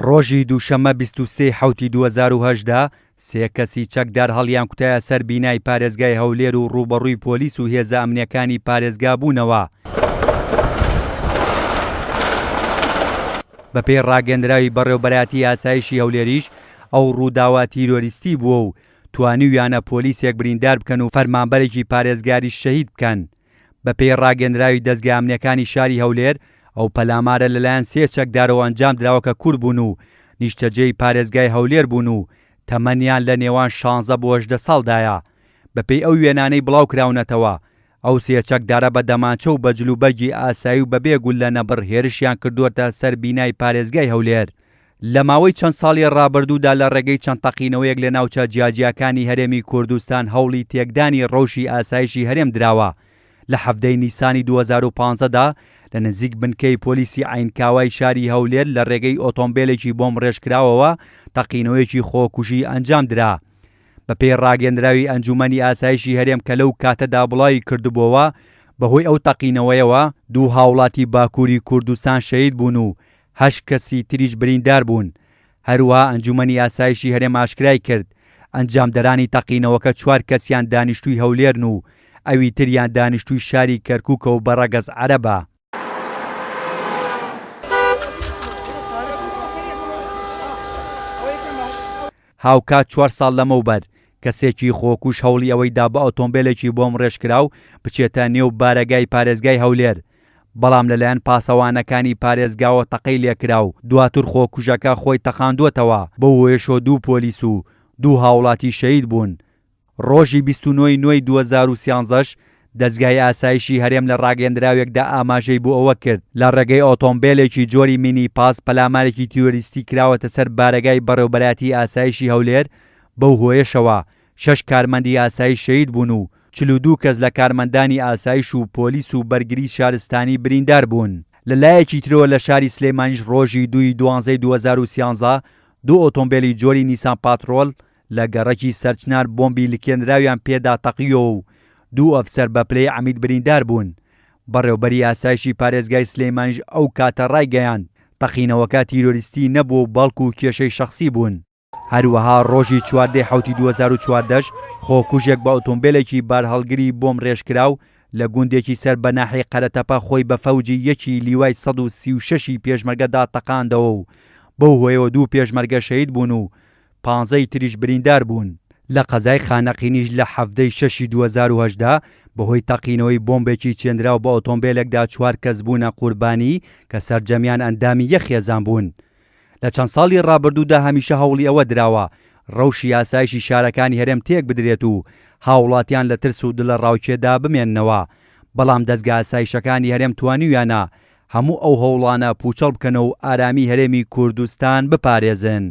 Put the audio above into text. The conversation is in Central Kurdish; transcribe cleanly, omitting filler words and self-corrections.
ڕۆژی دووشەممە 23 حوتی 2010 سێ کەسی چەکدار هەڵیان کوتایە سەر بینای پارێزگای هەولێر و ڕوبەڕووی پۆلیس و هێزە ئەمنیەکانی پارێزگا بوونەوە. بەپێی ڕاگەندراوی بەڕێوەبەرایەتی ئاسایشی هەولێریش ئەو ڕووداوە تیرۆریستی بووە و توانیویانە پۆلیسێک بریندار بکەن و فەرمانبەرێکی پارێزگاری شەهید بکەن. بەپێی ڕاگەندراوی دەستگا ئەمنیەکانی شاری هەولێر ئەو پەلامارە لەلایەن سێ چەکدارەوە ئەنجام دراوە کە کورد بوون و نیشتەجێی پارێزگای هەولێر بوون و تەمەنیان لە نێوان 16 بۆ 18 ساڵدایە. بەپێی ئەو وێنانەی بڵاو کراونەتەوە ئەو سێ چەکدارە بە دەمانچە و بە جلوبەرگی ئاسایی و بەبێ گول لە نەبڕ هێرشیان کردووەتە سەر بینای پارێزگای هەولێر. لە ماوەی چەند ساڵی ڕابردوودا لە ڕێگەی چەند تەقینەوەیەک لە ناوچە جیاجیەکانی هەرێمی کوردستان هەوڵی تێکدانی ڕەوشی ئاسایشی هەرێم دراوە. لە هەفتەی نیسانی 2015دا لە نزیک بنکەی پۆلیسی عینکاوای شاری هەولێر لە ڕێگەی ئۆتۆمبیلێکی بۆم ڕێژکراوەوە تەقینەوەیەکی خۆکوژی ئەنجام درا. بەپێی ڕاگەندراوی ئەنجومەنی ئاسایشی هەرێم کە لەو کاتەدا بڵاوی کردبووەوە بەهۆی ئەو تەقینەوەیەوە دوو هاوڵاتی باکووری کوردستان شەهید بوون و 8 کەسی تریش بریندار بوون. هەروەها ئەنجومەنی ئاسایشی هەرێم ئاشکرای کرد ئەنجامدەرانی تەقینەوەکە 4 کەسیان دانیشتووی هەولێرن و ئەوی تریان دانیشتووی شاری کەرکووکە و بەڕەگەز عەرەبە. هاوکات 4 ساڵ لەمەوبەر کەسێکی خۆکوش هەوڵی ئەوەیدا بە ئۆتۆمبیلێکی بۆم ڕێژکراو بچێتە نێو بارەگای پارێزگای هەولێر، بەڵام لەلایەن پاسەوانەکانی پارێزگاوە تەقەی لێکرا و دواتر خۆکوژەکە خۆی تەقاندووەتەوە. بەو هۆیەشۆ 2 پۆلیس و 2 هاوڵاتی شەهید بوون. ڕۆژی 29 نوێی 2013ش دەستگای ئاسایشی هەرێم لە ڕاگەندراوێکدا ئاماژەی بۆ ئەوە کرد لە ڕێگەی ئۆتۆمبیلێکی جۆری مینی پاس پەلامارێکی تیۆریستی کراوەتە سەر بارەگای بەڕێوەبەرایەتی ئاسایشی هەولێر. بەو هۆیەشەوە 6 کارمەندی ئاسایش شەهید بوون و 42 کەس لە کارمەندانی ئاسایش و پۆلیس و بەرگری شارستانی بریندار بوون. لەلایەکی ترەوە لە شاری سلێمانیش ڕۆژی 2/12 2013 2 ئۆتۆمبیلی جۆری نیسان پاترۆل لە گەڕەکی سەرچنار بۆمبی لکێنراویان پێدا تەقیەوە و 2 ئەفسەر بە پلەی عەمید بریندار بوون. بەڕێوەبەری ئاسایشی پارێزگای سلێمانیش ئەو کاتە ڕایگەیاند تەقینەوەکە تیرۆریستی نەبوو بەڵکو و کێشەی شەخسی بوون. هەروەها ڕۆژی 14 حوتی 2014ش خۆکوژێک بە ئۆتۆمبیلێکی بارهەڵگری بۆم ڕێژکراو لە گوندێکی سەر بە ناحیەی قەرەتەپە خۆی بە فەوجی 1 لیوای 136 پێشمەرگەدا تەقاندەوە و بەو هۆیەوە 2 پێشمەرگە شەهید بوون و 15 تریش بریندار بوون. لە قەزای خانەقینیش لە هەفتەی 6 2018 بەهۆی تەقینەوەی بۆمبێکی چێندراو بە ئۆتۆمبیلێکدا 4 کەس بوونە قوربانی کە سەرجەمیان ئەندامی یەخێزان بوون. لە چەند ساڵی ڕابردوودا هەمیشە هەوڵی ئەوە دراوە ڕەوشی ئاسایشی شارەکانی هەرێم تێک بدرێت و هاوڵاتیان لە ترس و دڵە ڕاوکێدا بمێننەوە، بەڵام دەستگا ئاسایشەکانی هەرێم توانیویانە هەموو ئەو هەوڵانە پوچەڵ بکەنە و ئارامی هەرێمی کوردستان بپارێزن.